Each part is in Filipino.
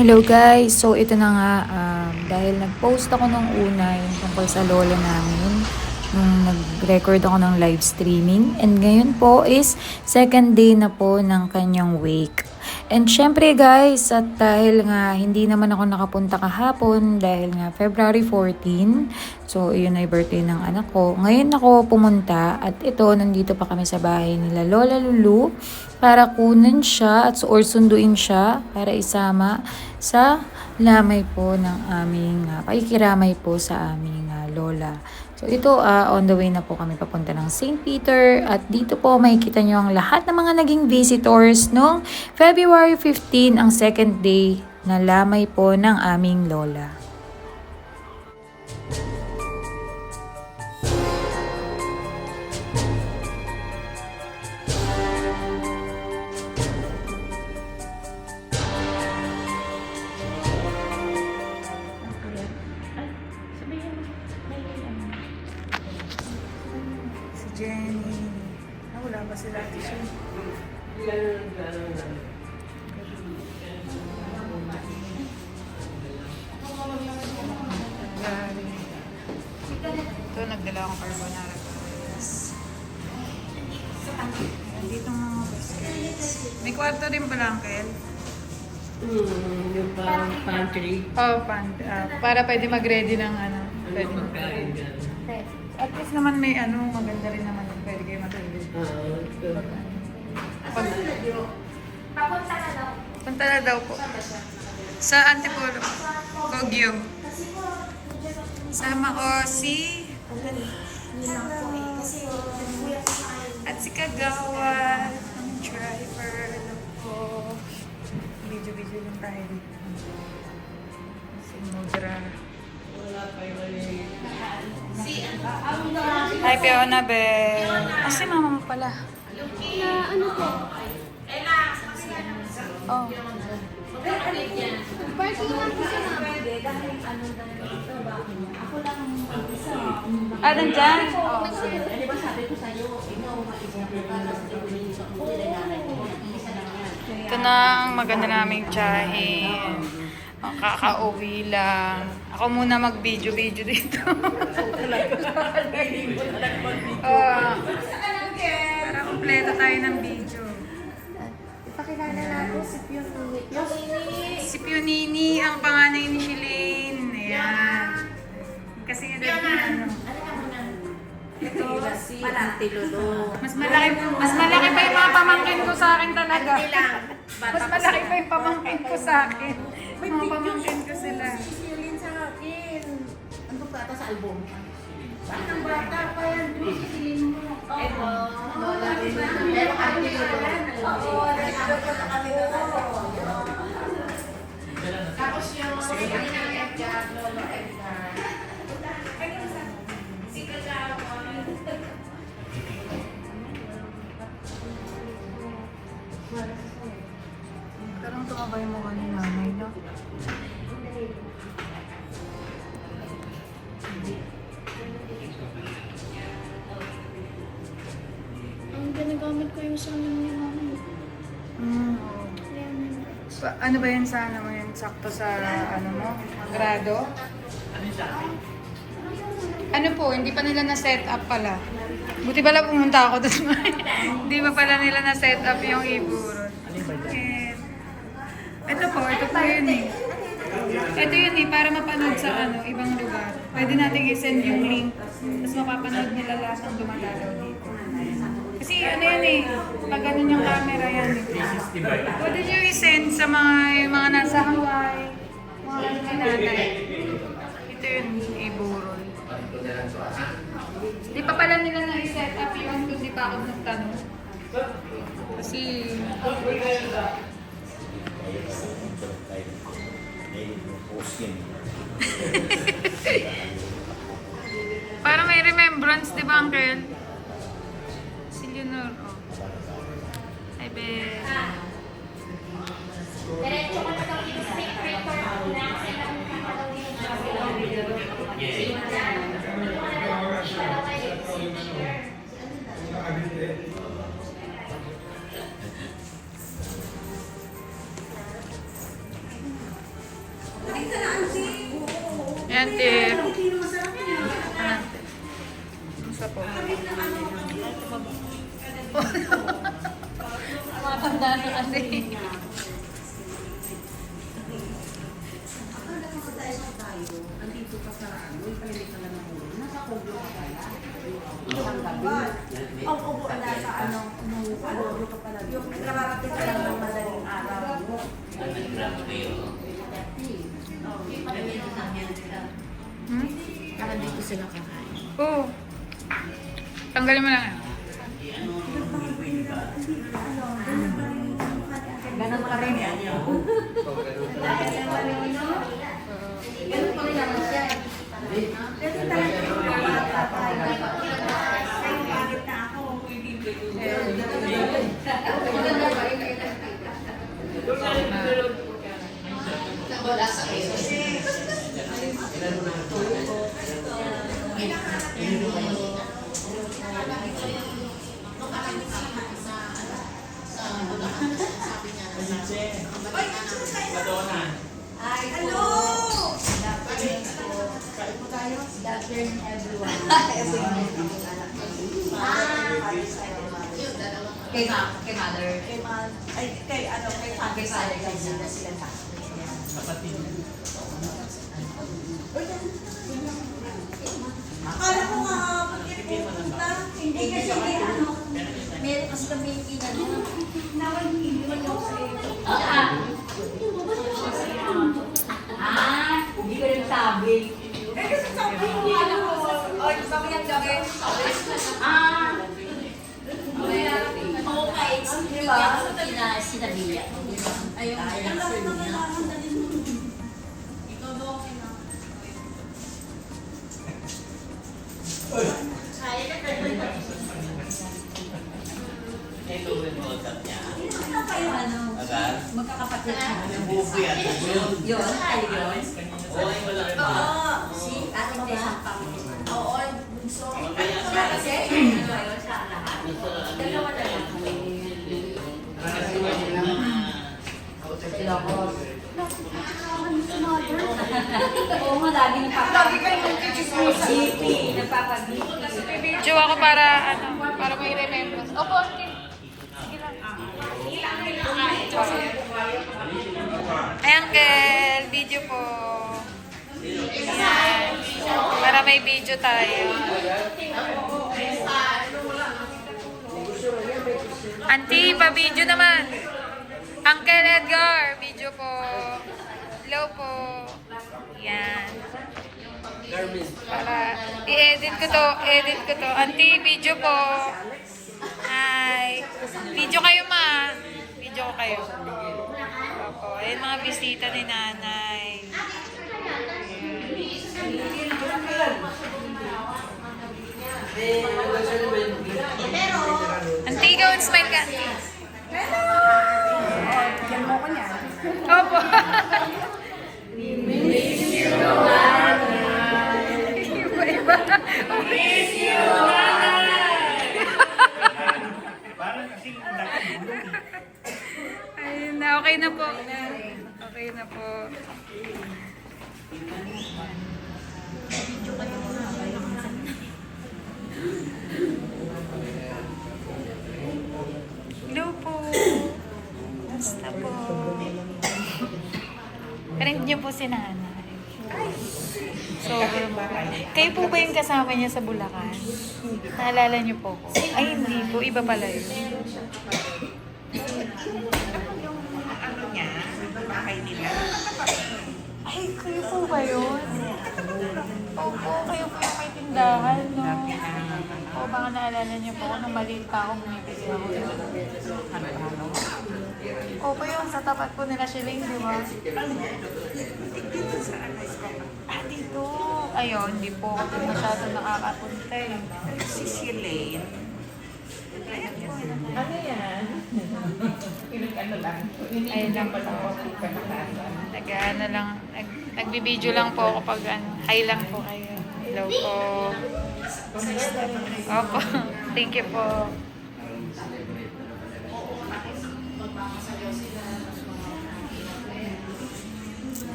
Hello guys! So ito na nga, dahil nag-post ako nung una yung tungkol sa lola namin, nung nag-record ako ng live streaming. And ngayon po is second day na po ng kanyang wake. And syempre guys, at dahil nga hindi naman ako nakapunta kahapon dahil nga February 14, so yun ay birthday ng anak ko. Ngayon ako pumunta at ito, nandito pa kami sa bahay nila Lola Lulu para kunin siya at or sunduin siya para isama sa lamay po ng aming pakikiramay po sa aming lola. So ito, on the way na po kami papunta ng St. Peter at dito po makikita nyo ang lahat ng mga naging visitors noong February 15, ang second day na lamay po ng aming lola. Jenny. Wala ba sila ito siya? Ito, nagdala akong carbonara guys. Dito mga biscuits. May kwarto din pala, Uncle. Yung parang pantry. Oh, para pwede mag-ready ng ano. Pwede Magkain dyan. At least naman may ano, maganda rin naman yung pwede kayo matulog. Papunta na daw. Punta na daw po. Sa Antipolo. Gogyo. Sama ko si... At si Kagawad. Ang driver. Ano po. Video-video lang tayo dito. Si Mudra. Hi, Fiona, be. Si mama mo pala. Na ano po? Oh. Party lang po siya na. Ako lang isa. Nandyan? Di ba sabi ko sa'yo, ikaw para sa Ito na ang maganda naming tsahin. Kakauwi lang. Ako muna mag-video-video dito. Para kompleto tayo ng video. Ipakilala natin si Pionini. Si Pionini, ang panganay ni Shalane. Ayan. Kasi nga ano. Ito si Ate Lolo. Mas malaki pa yung mga pamangkin ko sa akin talaga. Mas malaki pa yung pamangkin ko sa akin. Mga pamangkin ko sila. Sisilin sa akin. Ano ba ito sa album? Ang bata pa yan. Sisilin mo. Ito. Pero Ate Lolo. Oo. Nagkakaroon na kami tapos yung Edgar, Lolo Edgar. Si Kagawa. Parang tumabay mo ka ni nanay, no? Ang ginagamit ko yung sanan niya mami. Ano ba yan sa ano mo yan? Sakto sa ano mo? Grado? Ano po, hindi pa nila na-set up pala. Buti pala pumunta ako doon. Hindi pa pala nila na-set up yung e-buron. Ito po yun eh. Ito yun eh, para mapanood sa ano, ibang lugar. Pwede natin i-send yung link. Tapos mapapanood nila lahat ng dumadalaw dito. Kasi ano yan eh, pag ganun yung camera yan eh. Pwede nyo i-send sa mga nasa Hawaii, mga nanay. Ito yun, e-buron. Di pa pala nila na-set up yun kung di pa ako nagtanong. Kasi... Para may remembrance, di ba, Uncle? Si Leonor, oh. Hi, Beth. Diretso ka na daw yung state rector ako na kasi Ay, ito na, Ansi. Ayan, tip. Hindi na masarap yan. Isa po. Kapit na ano. Matanda na kasi. Akala ko sa tayo, andito ka sa ano, ipalimit ka lang ng ulo. Nasa koglo ka pala. Isang gabi. Ang ubo na sa ano, ano ka pala. Yung nakarating ka lang ng madaling araw mo. Hmm? Para dito sila kakain. Oo. Tanggalin mo lang yan. Ganun pa rin yan. Ganun pa rin naman siya. Kasi talaga yung mga bata tayo. Ay, pangit na ako. Ay, hello! Kay mother. Kay ano, kay father sila sila. Akala ko nga, bakit pupunta? Hindi kasi ano, meron kasi kami inano. Nawal, hindi man ako sa iyo. Hindi ko rin sabi. Eh, kasi sabi ko ano, oh, sabi ng gabi. Okay. Diba? Sinabi niya. Ayun, ang lahat ng kailangan dalhin mo. Ikaw daw, okay na. Ito rin mo usap niya. Ano kayo ano? Agad? Magkakapatid na. Yung buffet at yun. Yun, tayo yun. Oo, yung wala rin mo. Oo, si Ate Tessa Pang. Oo, bunso. Mamaya Wala kasi, ano yun, sa lahat. gusto na kami. Dalawa na lang kami. Kasi wala na. Oo nga, lagi nagpapagiti. Lagi kayo nagkikismusa. Nagpapagiti. Joe ako para, ano, para may remembrance. Opo, sige. Sige lang. Ay, Uncle, video po. Ayan. Para may video tayo. Auntie, pa-video naman. Uncle Edgar, video po. Hello po. Yan. Para i-edit ko to, Auntie, video po. Hi. Video kayo, ma. Video ko kayo. Opo. Ayun mga bisita ni nanay. Auntie, go and smile ka, auntie. Yan mo ko niya. Opo. Iba-iba. Ayun na, okay na po. Okay na po. Hello po. Basta po. Friend niyo po si nanay. So, kayo po ba yung kasama niya sa Bulacan? Naalala niyo po ko? Ay, hindi po. Iba pala yun. Ano niya? Bahay nila. Ay, kayo po ba yun? Opo, kayo po yung may tindahan, no? O, baka naalala niyo po nung maliit pa ako, bumibili ako. Opo, yung sa tapat po nila Shiling, di ba? Ah, dito. Ayun, hindi po ako masyado nakakapunta eh. Si Silene. Ano yan? Ano lang? Ayun lang po. Nag-ano lang, nagbibideo lang po ako pag hi lang po kayo. Hello po. Opo, thank you po.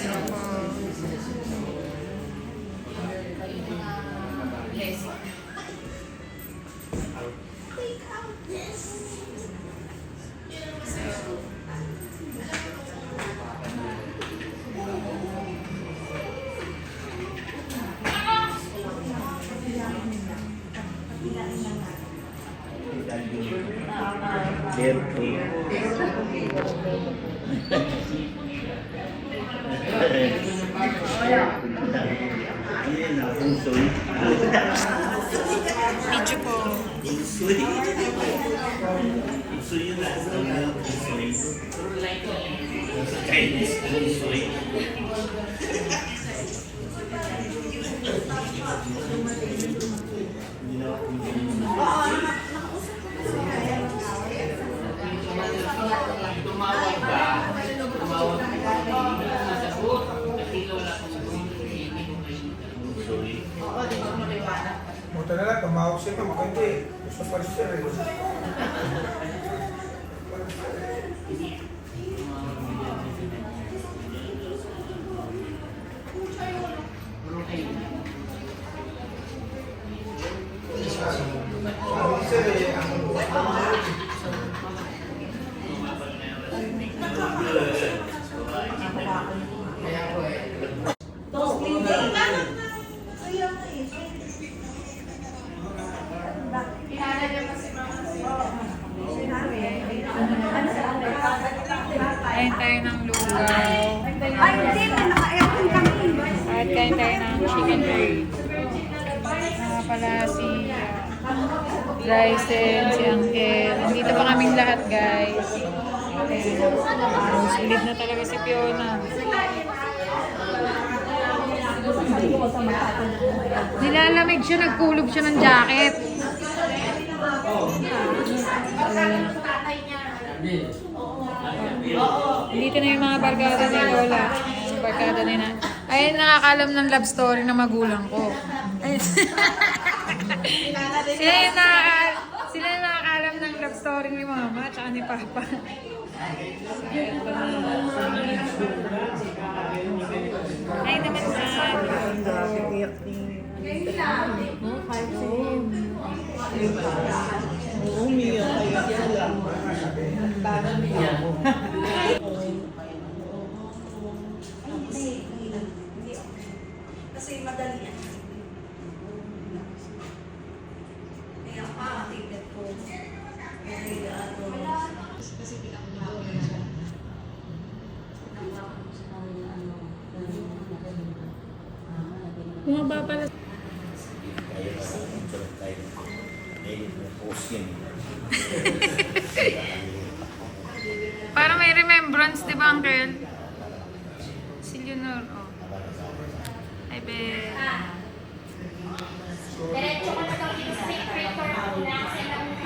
Video po. Tumawag ka. Tumawag ka. Nasagot. Kasi lola ko sorry. Buta na lang, tumawag siya pa, maganda eh. Gusto pa rin siya eh. Sabi siya eh, Kain tayo ng lugaw. Ay, hindi. Naka-aircon kami. At kain tayo ng chicken curry. Pala si Bryson, si Uncle. Nandito pa kaming lahat, guys. Sulit na talaga si Fiona. Nilalamig siya, nagkulog siya ng jacket. Dito na yung mga barkada ni Lola. Yung barkada ni na. Ayun, nakakalam ng love story ng magulang ko. Ayun. Sila yung nakakalam ng love story ni Mama at ni Papa. Ay naman sa... Kasi madali yan. Kaya pa, tignan ko. Bumaba pala. Para may remembrance, di ba, Uncle? Si Leonor, oh. Ay, be. Diretso ka na daw dito sa may creator. Wala kasi lang yung